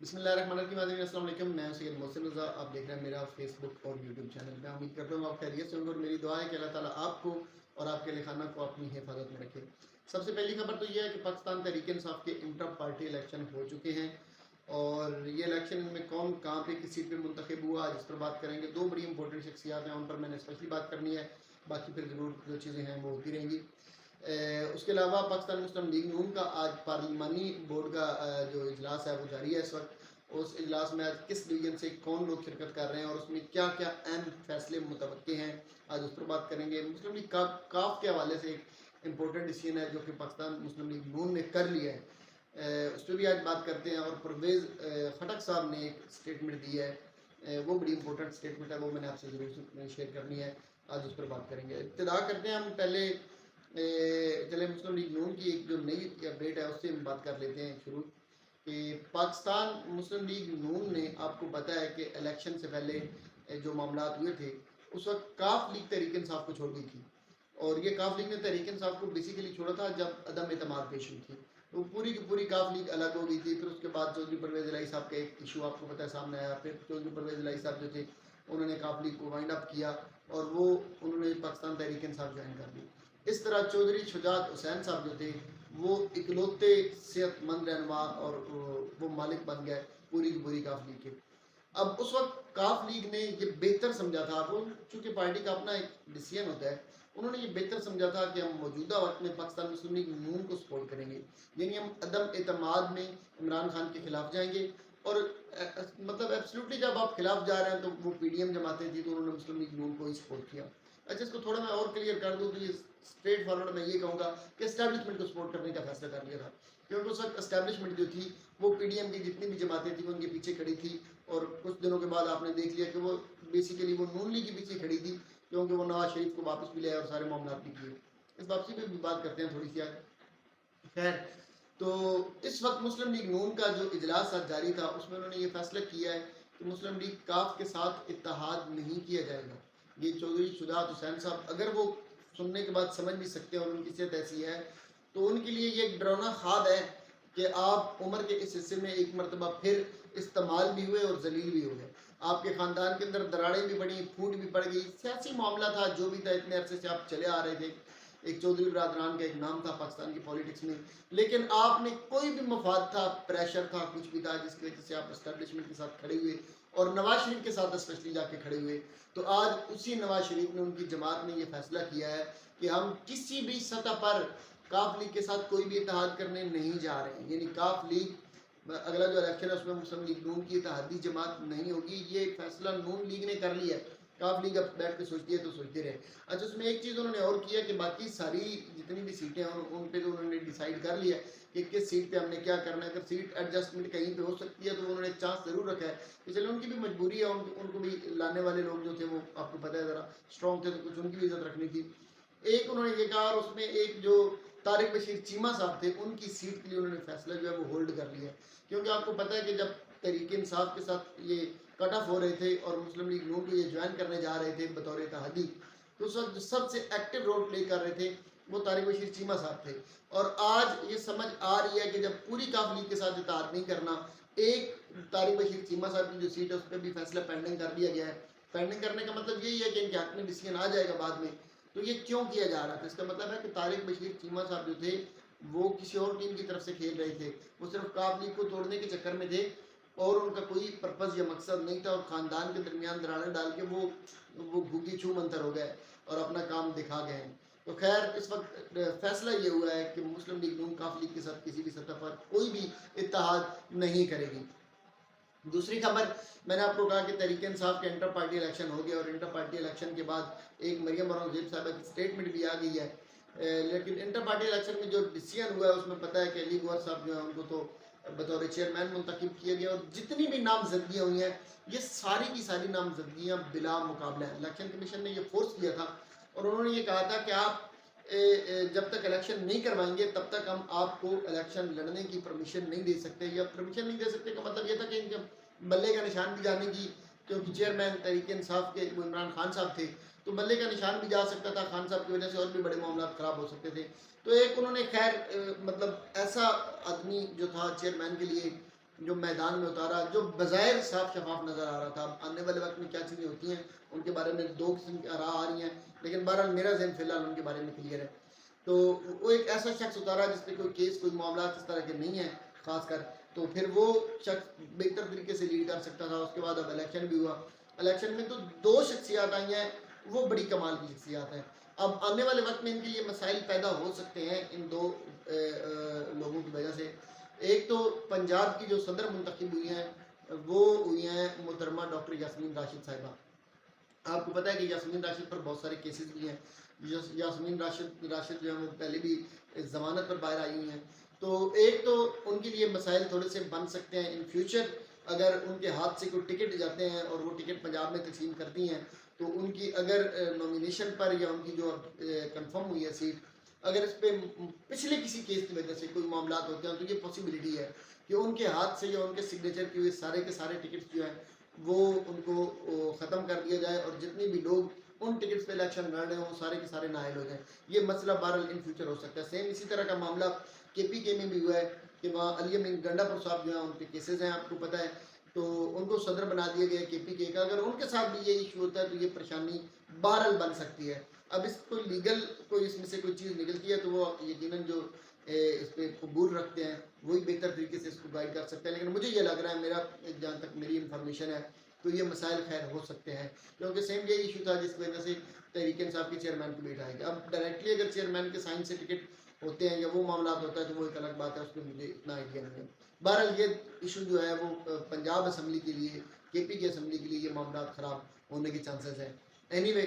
बिस्मिल्लाहिर्रहमानिर्रहीम। अस्सलाम वालेकुम। मैं सैयद मोहसिन रज़ा, आप देख रहे हैं मेरा फेसबुक और यूट्यूब चैनल। मैं उम्मीद करता हूँ आप खैरियत से होंगे और मेरी दुआ है कि अल्लाह ताला आपको और आपके अहल खाना को अपनी हिफाजत में रखे। सबसे पहली खबर तो ये है कि पाकिस्तान तहरीक इंसाफ के इंटर पार्टी इलेक्शन हो चुके हैं और ये इलेक्शन में कौन कहाँ पे किस सीट पे मुंतखब हुआ जिस पर बात करेंगे। दो बड़ी इंपॉर्टेंट शख्सियात हैं, उन पर मैंने स्पेशली बात करनी है, बाकी फिर ज़रूर जो चीज़ें हैं वो होती रहेंगी। उसके अलावा पाकिस्तान मुस्लिम लीग नून का आज पार्लिमानी बोर्ड का जो इजलास है वो जारी है इस वक्त। उस इजलास में आज किस डिवीजन से कौन लोग शिरकत कर रहे हैं और उसमें क्या क्या अहम फैसले मुतवक्के हैं, आज उस पर बात करेंगे। मुस्लिम लीग काफ के हवाले से एक इम्पोर्टेंट डिसीजन है जो कि पाकिस्तान मुस्लिम लीग नून ने कर लिया है, उस पर भी आज बात करते हैं। और परवेज़ खटक साहब ने एक स्टेटमेंट दी है, वो बड़ी इंपॉर्टेंट स्टेटमेंट है, वो मैंने आपसे ज़रूर शेयर करनी है, आज उस पर बात करेंगे। इब्तिदा करते हैं हम पहले चले मुस्लिम लीग नून की एक जो नई अपडेट है उससे हम बात कर लेते हैं शुरू कि पाकिस्तान मुस्लिम लीग नून ने, आपको पता है कि इलेक्शन से पहले जो मामला हुए थे उस वक्त काफ लीग तहरीक इंसाफ को छोड़ गई थी और ये काफ लीग ने तहरीक इंसाफ को बेसिकली छोड़ा था जब अदम एतमाद पेश हुई थी, तो पूरी की पूरी काफ लीग अलग हो गई थी। फिर उसके बाद चौधरी परवेज़ इलाही साहब का एक इशू आपको पता है सामने आया, फिर चौधरी परवेज़ इलाही साहब जो थे उन्होंने काफ लीग को वाइंड अप किया और वो उन्होंने पाकिस्तान तहरीक इंसाफ ज्वाइन कर दी। इस तरह चौधरी शुजात हुसैन साहब जो थे वो इकलौते सेहतमंद रहनुमा और वो मालिक बन गए पूरी की पूरी काफ लीग के। अब उस वक्त काफ लीग ने ये बेहतर समझा था, वो चूँकि पार्टी का अपना एक डिसीजन होता है, उन्होंने ये बेहतर समझा था कि हम मौजूदा वक्त में पाकिस्तान मुस्लिम लीग नून को सपोर्ट करेंगे, यानी हम अदम एतमाद में इमरान खान के खिलाफ जाएंगे। और मतलब एब्सोल्युटली जब आप खिलाफ जा रहे हैं तो वो पीडीएम जमाते थी तो उन्होंने मुस्लिम लीग नून को ही सपोर्ट किया। अच्छा, इसको थोड़ा मैं और क्लियर कर दूँ तो ये स्ट्रेट फॉरवर्ड मैं ये कहूँगा कि एस्टैब्लिशमेंट को सपोर्ट करने का फैसला कर लिया था, क्योंकि उस वक्त एस्टैब्लिशमेंट जो थी वो पीडीएम की जितनी भी जमातें थी वो उनके पीछे खड़ी थी। और कुछ दिनों के बाद आपने देख लिया कि वो बेसिकली वो नून लीग के पीछे खड़ी थी, क्योंकि वो नवाज शरीफ को वापस भी लाया और सारे मामला भी किए। इस वापसी पे भी बात करते हैं थोड़ी सी आगे। खैर, तो इस वक्त मुस्लिम लीग नून का जो इजलास आज जारी था उसमें उन्होंने ये फैसला किया है कि मुस्लिम लीग काफ के साथ इत्तेहाद नहीं किया जाएगा। ये चौधरी शुजात हुसैन साहब अगर वो सुनने के बाद समझ भी सकते हैं और उनकी सेहत ऐसी है तो उनके लिए ये एक डरावना ख्वाब है कि आप उम्र के इस हिस्से में एक मरतबा फिर इस्तेमाल भी हुए और जलील भी हो गए। आपके ख़ानदान के अंदर दरारें भी बढ़ी, फूट भी पड़ गई, सियासी मामला था जो भी था, इतने अरसे से आप चले आ रहे थे, एक चौधरी बरादरान का एक नाम था पाकिस्तान की पॉलिटिक्स में, लेकिन आपने कोई भी मफाद था, प्रेशर था, कुछ भी था जिसकी वजह से आप एस्टेब्लिशमेंट के साथ खड़े हुए और नवाज शरीफ के साथ स्पेशली जाके खड़े हुए। तो आज उसी नवाज शरीफ ने, उनकी जमात ने यह फैसला किया है कि हम किसी भी सतह पर काफ लीग के साथ कोई भी इत्तेहाद करने नहीं जा रहे हैं, यानी काफ लीग अगला जो इलेक्शन है उसमें मुस्लिम लीग नून की इत्तेहादी जमात नहीं होगी। ये फैसला नून लीग ने कर लिया है, काफ लीग अब बैठ के सोचती है तो सोचते रहे। अच्छा, उसमें एक चीज़ उन्होंने और किया कि बाकी सारी जितनी भी सीटें हैं उन पे तो उन्होंने डिसाइड कर लिया कि किस सीट पे हमने क्या करना है। अगर सीट एडजस्टमेंट कहीं पे हो सकती है तो उन्होंने एक चांस ज़रूर रखा है कि चलो उनकी भी मजबूरी है, उनको भी लाने वाले लोग जो थे वो आपको पता है ज़रा स्ट्रॉन्ग थे तो कुछ उनकी भी इज्जत रखनी थी। एक उन्होंने ये कहा और उसमें एक जो तारिक बशीर चीमा साहब थे उनकी सीट के लिए उन्होंने फैसला जो है वो होल्ड कर लिया, क्योंकि आपको पता है कि जब तहरीक इंसाफ के साथ ये कट ऑफ हो रहे थे और मुस्लिम लीग नून को ये ज्वाइन करने जा रहे थे बतौर इत्तेहादी, तो उस वक्त सबसे एक्टिव रोल प्ले कर रहे थे वो तारिक बशीर चीमा साहब थे। और आज ये समझ आ रही है कि जब पूरी काफ लीग के साथ इत्तेहाद नहीं करना, एक तारिक बशीर चीमा साहब की जो सीट है उस पर भी फैसला पेंडिंग कर दिया गया है। पेंडिंग करने का मतलब यही है कि इनके हक में डिसीजन आ जाएगा बाद में। तो ये क्यों किया जा रहा था, इसका मतलब है कि तारिक बशीर चीमा साहब जो थे वो किसी और टीम की तरफ से खेल रहे थे, वो सिर्फ काफ लीग को तोड़ने के चक्कर में थे और उनका कोई पर्पज़ या मकसद नहीं था, और ख़ानदान के दरमियान दरारें डाल के वो घुगी छू मंतर हो गए और अपना काम दिखा गए हैं। तो खैर, इस वक्त फैसला ये हुआ है कि मुस्लिम लीग नून काफ लीग के साथ किसी भी सतह पर कोई भी इत्तेहाद नहीं करेगी। दूसरी खबर, मैंने आपको कहा कि तहरीक इंसाफ के इंटर पार्टी इलेक्शन हो गया और इंटर पार्टी इलेक्शन के बाद एक मरियम औरंगजेब साहब की स्टेटमेंट भी आ गई है, लेकिन इंटर पार्टी इलेक्शन में जो डिसीजन हुआ है उसमें पता है कि अली गौहर साहब जो है उनको तो बतौर चेयरमैन मुंतखब किया गया, और जितनी भी नामजदगियाँ हुई हैं ये सारी की सारी नामजदगियाँ बिला मुकाबला है। इलेक्शन कमीशन ने ये फोर्स किया था और उन्होंने ये कहा था कि आप जब तक इलेक्शन नहीं करवाएंगे तब तक हम आपको इलेक्शन लड़ने की परमिशन नहीं दे सकते। या परमिशन नहीं दे सकते का मतलब ये था कि इनके बल्ले का निशान भी जाने की, क्योंकि चेयरमैन तहरीक इंसाफ के इमरान खान साहब थे तो बल्ले का निशान भी जा सकता था खान साहब की वजह से, और भी बड़े मामला ख़राब हो सकते थे। तो एक उन्होंने खैर मतलब ऐसा आदमी जो था चेयरमैन के लिए جو میدان میں اتارا، جو بظاہر صاف شفاف نظر آ رہا تھا. اب آنے والے وقت میں کیا چیزیں ہوتی ہیں ان کے بارے میں دو قسم کی آراء آ رہی ہیں، لیکن بہرحال میرا ذہن فی الحال ان کے بارے میں کلیئر ہے. تو وہ ایک ایسا شخص اتارا جس پہ کوئی کیس، کوئی معاملات اس طرح کے نہیں ہیں خاص کر، تو پھر وہ شخص بہتر طریقے سے لیڈ کر سکتا تھا. اس کے بعد اب الیکشن بھی ہوا. الیکشن میں تو دو شخصیات آئی ہیں، وہ بڑی کمال کی شخصیات ہیں. اب آنے والے وقت میں ان کے لیے مسائل پیدا ہو سکتے ہیں ان دو لوگوں کی وجہ سے. ایک تو پنجاب کی جو صدر منتخب ہوئی ہیں وہ ہوئی ہیں محترمہ ڈاکٹر یاسمین راشد صاحبہ. آپ کو پتہ ہے کہ یاسمین راشد پر بہت سارے کیسز بھی ہیں. یاسمین راشد جو ہے وہ پہلے بھی ضمانت پر باہر آئی ہوئی ہیں. تو ایک تو ان کے لیے مسائل تھوڑے سے بن سکتے ہیں ان فیوچر، اگر ان کے ہاتھ سے کوئی ٹکٹ جاتے ہیں اور وہ ٹکٹ پنجاب میں تقسیم کرتی ہیں تو ان کی اگر نومینیشن پر یا ان کی جو کنفرم ہوئی ہے سیٹ، اگر اس پہ پچھلے کسی کیس کی وجہ سے کوئی معاملات ہوتے ہیں تو یہ پاسبلٹی ہے کہ ان کے ہاتھ سے یا ان کے سگنیچر کی ہوئے سارے کے سارے ٹکٹس جو ہیں وہ ان کو ختم کر دیا جائے، اور جتنے بھی لوگ ان ٹکٹس پہ الیکشن لڑ رہے ہوں سارے کے سارے نااہل ہو جائیں. یہ مسئلہ بہرحال ان فیوچر ہو سکتا ہے. سیم اسی طرح کا معاملہ کے پی کے میں بھی ہوا ہے کہ وہاں علی امین گنڈا پر صاحب جو ہیں ان کے کیسز ہیں آپ کو پتہ ہے، تو ان کو صدر بنا دیا گیا کے پی کے کا. اگر ان کے ساتھ بھی یہ ایشو ہوتا ہے تو یہ پریشانی بہرحال بن سکتی ہے. اب اس کو لیگل کوئی اس میں سے کوئی چیز نکلتی ہے تو وہ یقیناً جو اس پہ قبول رکھتے ہیں وہی بہتر طریقے سے اس کو گائیڈ کر سکتے ہیں. لیکن مجھے یہ لگ رہا ہے، میرا جہاں تک میری انفارمیشن ہے تو یہ مسائل خیر ہو سکتے ہیں، کیونکہ سیم یہ ایشو تھا جس کی وجہ سے تحریک انصاف کے چیئرمین کو بیٹھا ہے. اب ڈائریکٹلی اگر چیئرمین کے سائن سے ٹکٹ ہوتے ہیں یا وہ معاملات ہوتا ہے تو وہ ایک الگ بات ہے، اس میں مجھے اتنا آئیڈیا نہیں ہے. بہرحال یہ ایشو جو ہے وہ پنجاب اسمبلی کے لیے، کے پی کے اسمبلی کے لیے یہ معاملات خراب ہونے کے چانسز ہیں. اینی وے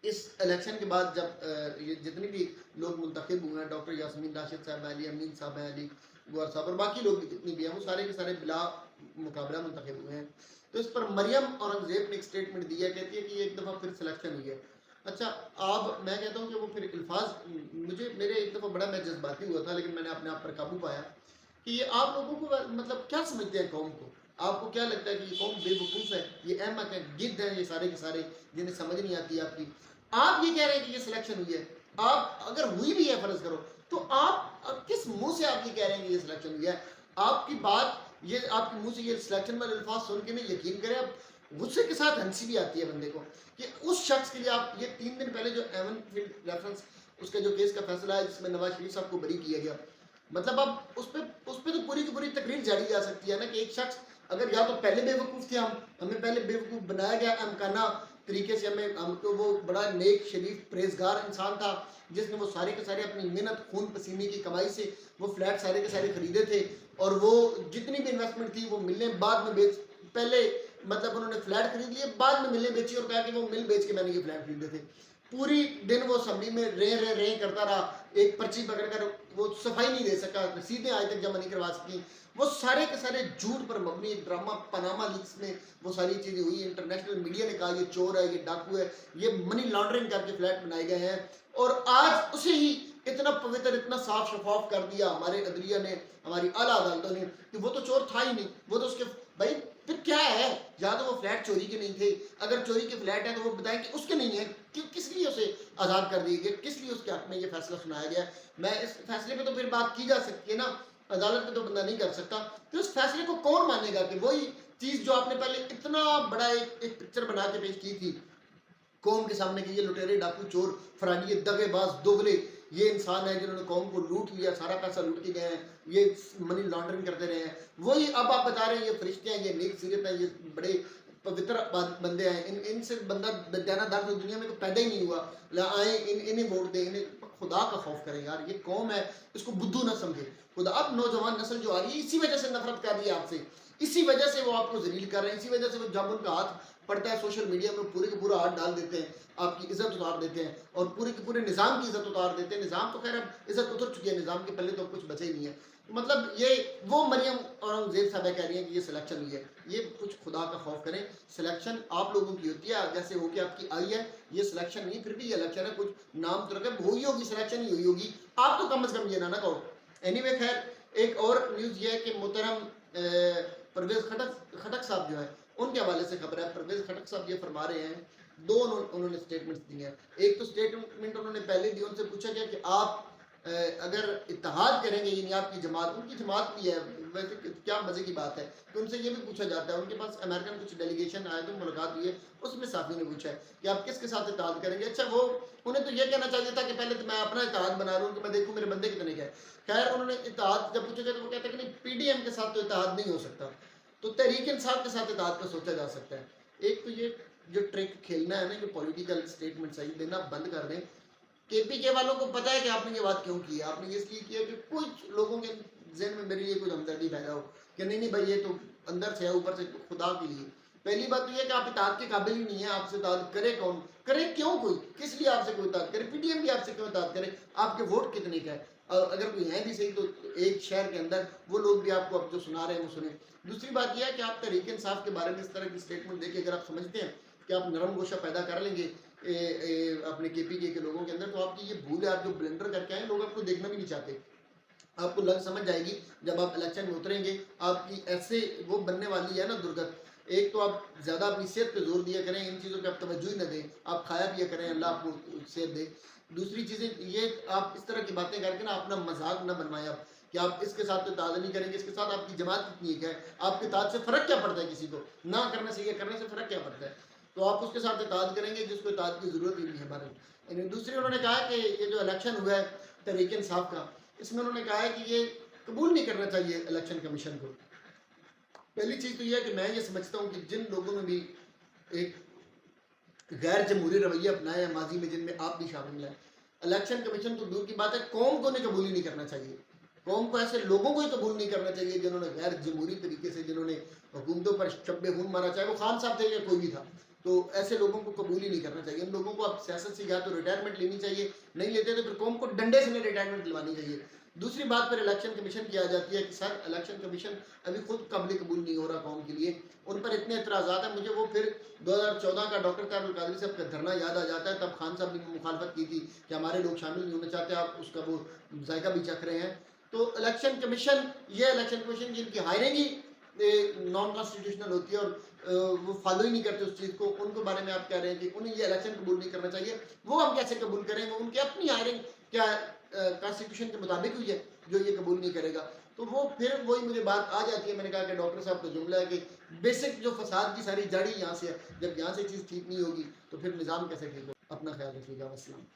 اس الیکشن کے بعد جب یہ جتنی بھی لوگ منتخب ہوئے ہیں، ڈاکٹر یاسمین راشد صاحب، علی امین صاحب ہیں، علی گوہر صاحب اور باقی لوگ بھی جتنی بھی ہیں وہ سارے کے سارے بلا مقابلہ منتخب ہوئے ہیں. تو اس پر مریم اورنگزیب نے ایک اسٹیٹمنٹ دیا، کہتی ہے کہ ایک دفعہ پھر سلیکشن ہوئی ہے. اچھا آپ، میں کہتا ہوں کہ وہ پھر الفاظ میرے ایک دفعہ بڑا میں جذباتی ہوا تھا، لیکن میں نے اپنے آپ پر قابو پایا کہ یہ آپ لوگوں کو مطلب کیا سمجھتے ہیں قوم کو؟ آپ کو کیا لگتا ہے کہ یہ قوم بے وقوف ہے، یہ احمق ہے، گدھ ہیں یہ سارے کے سارے جنہیں سمجھ نہیں آتی آپ کی؟ آپ یہ کہہ رہے ہیں کہ یہ سلیکشن ہوئی ہے. آپ اگر ہوئی بھی ہے فرض کرو تو آپ کس منہ سے آپ یہ کہہ رہے ہیں کہ یہ سلیکشن ہوئی ہے؟ آپ کی بات، یہ آپ کے منہ سے یہ سلیکشن والے الفاظ سن کے نہیں، یقین کریں اب غصے کے ساتھ ہنسی بھی آتی ہے بندے کو کہ اس شخص کے لیے آپ یہ 3 دن پہلے جو ایون فیلڈ ریفرنس اس کا جو کیس کا فیصلہ ہے جس میں نواز شریف صاحب کو بری کیا گیا، مطلب اب اس پہ تو پوری کی پوری تقریر جاری جا سکتی ہے نا کہ ایک شخص اگر یا تو پہلے بے وقوف تھے، ہمیں پہلے بے وقوف بنایا گیا امکانہ طریقے سے، ہم تو وہ بڑا نیک شریف پرہیزگار انسان تھا جس نے وہ سارے کے سارے اپنی محنت خون پسینے کی کمائی سے وہ فلیٹ سارے کے سارے خریدے تھے، اور وہ جتنی بھی انویسٹمنٹ تھی وہ ملیں بعد میں بیچ، پہلے مطلب انہوں نے فلیٹ خرید لیے، بعد میں ملیں بیچی اور کہا کہ وہ مل بیچ کے میں نے یہ فلیٹ خریدے تھے. پوری دن وہ اسمبلی میں رے کرتا رہا، ایک پرچی پکڑ کر وہ صفائی نہیں دے سکا، رسیدیں آج تک جمع نہیں کروا سکی. وہ سارے کے سارے جھوٹ پر مبنی ایک ڈرامہ، پاناما لیکس میں وہ ساری چیزیں ہوئی. انٹرنیشنل میڈیا نے کہا یہ چور ہے، یہ ڈاکو ہے، یہ منی لانڈرنگ کر کے فلیٹ بنائے گئے ہیں، اور آج اسے ہی اتنا پوتر، اتنا صاف شفاف کر دیا ہمارے عدلیہ نے، ہماری اعلیٰ عدالتوں نے کہ وہ تو چور تھا ہی نہیں، وہ تو اس کے بھائی پھر کیا ہے؟ یا تو وہ فلیٹ چوری کے نہیں تھے، اگر چوری کے فلیٹ ہیں تو وہ بتائیں کہ اس کے نہیں ہیں، کس لیے اسے آزاد کر دیے گئے، کس لیے اس کے حق میں یہ فیصلہ سنایا گیا؟ میں اس فیصلے پہ تو پھر بات کی جا سکتی ہے نا، عدالت میں تو بندہ نہیں کر سکتا. تو اس فیصلے کو کون مانے گا کہ وہی چیز جو آپ نے پہلے اتنا بڑا ایک پکچر بنا کے پیش کی تھی قوم کے سامنے کہ یہ لٹیرے، ڈاکو، چور، فراڈی، دغے باز، دوغلے یہ انسان ہیں جنہوں نے قوم کو لوٹ لیا، سارا پیسہ لوٹ کے گئے ہیں، یہ منی لانڈرنگ کرتے رہے ہیں، وہی اب آپ بتا رہے ہیں یہ فرشتے ہیں، یہ نیک سیرت ہیں، یہ بڑے پوتر بندے ہیں، ان سے بندہ دیانتدار تو دنیا میں پیدا ہی نہیں ہوا، آئیں انہیں ووٹ دیں. انہیں خدا کا خوف کریں یار، یہ قوم ہے اس کو بدھو نہ سمجھے خدا. اب نوجوان نسل جو آ رہی ہے اسی وجہ سے نفرت کر رہی ہے آپ سے، اسی وجہ سے وہ آپ کو ذلیل کر رہے ہیں، اسی وجہ سے وہ جب ان کا ہاتھ پڑتا ہے سوشل میڈیا میں پورے کا پورا ہاتھ ڈال دیتے ہیں، آپ کی عزت اتار دیتے ہیں اور پورے کے پورے نظام کی عزت اتار دیتے ہیں. نظام تو خیر اب عزت اتر چکی ہے، نظام کے پہلے تو کچھ بچے ہی نہیں ہے. مطلب یہ وہ مریم اورنگزیب صاحبہ کہہ رہی ہیں کہ یہ سلیکشن ہوئی ہے. یہ کچھ خدا کا خوف کریں، سلیکشن آپ لوگوں کی ہوتی ہے جیسے ہو کے آپ کی آئی ہے، یہ سلیکشن نہیں، پھر بھی یہ الیکشن ہے، کچھ نام تو رکھے، ہوئی ہوگی سلیکشن ہی ہوئی ہوگی، آپ تو کم از کم یہ نہ کہو. اینی وے خیر ایک اور نیوز یہ ہے کہ محترم پرویز خٹک صاحب جو ہیں ان کے حوالے سے خبر ہے. پرویز خٹک صاحب یہ فرما رہے ہیں، دو انہوں نے سٹیٹمنٹس دی ہیں. ایک تو سٹیٹمنٹ انہوں نے پہلے دی، ان سے پوچھا گیا کہ آپ اگر اتحاد کریں گے، یعنی آپ کی جماعت، ان کی جماعت بھی ہے वैसे क्या मज़े की बात है कि उनसे ये भी पूछा जाता है, उनके पास अमेरिकन कुछ डेलीगेशन आए तो मुलाकात हुई है, उसमें साफियों ने पूछा है कि आप किसके साथ इत्तेहाद करेंगे। अच्छा, वो उन्हें तो ये कहना चाहिए था कि पहले तो मैं अपना इत्तेहाद बना लूँ कि मैं देखूँ मेरे बंदे कितने के हैं। खैर उन्होंने इत्तेहाद जब पूछा गया तो वो कहते हैं कि नहीं, पीडीएम के साथ तो इत्तेहाद नहीं हो सकता, तो तहरीक इंसाफ के साथ इत्तेहाद पर सोचा जा सकता है। एक तो ये जो ट्रिक खेलना है ना, ये पॉलिटिकल स्टेटमेंट सही देना बंद कर दें। केपीके वालों को पता है कि आपने ये बात क्यों की है, आपने ये इसलिए किया कि कुछ लोगों के जहन में मेरे लिए कुछ हमदर्दी पैदा हो कि नहीं नहीं भाई ये तो अंदर से है, ऊपर से खुदा के लिए। पहली बात तो ये कि आप इताअत के काबिल ही नहीं है, आपसे इताअत करे कौन, करे क्यों, कोई किस लिए आपसे कोई इताअत करे, पीडीएम भी आपसे क्यों इताअत करे, आपके वोट कितने का है, और अगर कोई है भी सही तो एक शहर के अंदर वो लोग भी आपको अब जो सुना रहे हैं वो सुने। दूसरी बात यह है कि आप तहरीक इंसाफ के बारे में इस तरह की स्टेटमेंट देके अगर आप समझते हैं कि आप नरम गोशा पैदा कर लेंगे अपने केपीके के लोगों के अंदर, तो आपकी ये भूल है, आप जो ब्लेंडर करके आए लोग आपको देखना भी नहीं चाहते। आपको लग समझ जाएगी जब आप इलेक्शन में उतरेंगे, आपकी ऐसे वो बनने वाली है ना दुर्गत। एक तो आप ज़्यादा अपनी सेहत पे जोर दिया करें, इन चीज़ों पे आप तवज्जो ही न दें, आप खाया पिया करें, अल्लाह आपको सेहत दे। दूसरी चीज़ें ये, आप इस तरह की बातें करके ना अपना मजाक न बनवाएं आप कि आप इसके साथ तो ताज़ा नहीं करेंगे, इसके साथ आपकी जमात कितनी है, आपके ताज से फ़र्क क्या पड़ता है, किसी को ना करने से, ये करने से फ़र्क क्या पड़ता है, तो आप उसके साथ इताद करेंगे जिसको इताद की ज़रूरत ही नहीं है भारत। दूसरी उन्होंने कहा कि ये जो इलेक्शन हुआ है तहरीक इंसाफ का, इसमें उन्होंने कहा है कि ये कबूल नहीं करना चाहिए इलेक्शन कमीशन को। पहली चीज़ तो यह है कि मैं ये समझता हूँ कि जिन लोगों ने भी एक गैर जमहूरी रवैया अपनाया है माजी में, जिनमें आप भी शामिल हैं, इलेक्शन कमीशन तो दूर की बात है, कौम को नहीं कबूल ही नहीं करना चाहिए। कौम को ऐसे लोगों को ही कबूल नहीं करना चाहिए जिन्होंने गैर जमहूरी तरीके से, जिन्होंने हुकूमतों पर शब्बे खून मारा, चाहे वो खान साहब थे या कोई भी था, तो ऐसे लोगों को कबूल ही नहीं करना चाहिए। इन लोगों को आप सियासत से या तो रिटायरमेंट लेनी चाहिए, नहीं लेते तो फिर कौम को डंडे से नहीं रिटायरमेंट दिलवानी चाहिए। दूसरी बात फिर इलेक्शन कमीशन की आ जाती है कि सर इलेक्शन कमीशन अभी खुद काबिल कबूल नहीं हो रहा कौम के लिए, उन पर इतने एतराज़ात हैं। मुझे वो फिर 2014 का डॉक्टर तारुल कादरी साहब का धरना याद आ जाता है, तब खान साहब ने मुखालफत की थी कि हमारे लोग शामिल नहीं होना चाहते, आप उसका वो जायका भी चख रहे हैं। तो इलेक्शन कमीशन, ये इलेक्शन कमीशन जिनकी हायरिंग ही नॉन कॉन्स्टिट्यूशनल होती है और वो फॉलो ही नहीं करते उस चीज़ को, उनको बारे में आप कह रहे हैं कि उन्हें ये इलेक्शन कबूल नहीं करना चाहिए, वो हम कैसे कबूल करें, वो उनकी अपनी हायरिंग क्या कॉन्स्टिट्यूशन के मुताबिक हुई है जो ये कबूल नहीं करेगा। तो वो फिर वही मुझे बात आ जाती है, मैंने कहा कि डॉक्टर साहब का जुमला है कि बेसिक जो फसाद की सारी जड़ ही यहाँ से है, जब यहाँ से चीज़ ठीक नहीं होगी तो फिर निज़ाम कैसे ठीक हो। अपना ख्याल रखिएगा। अस्सलाम।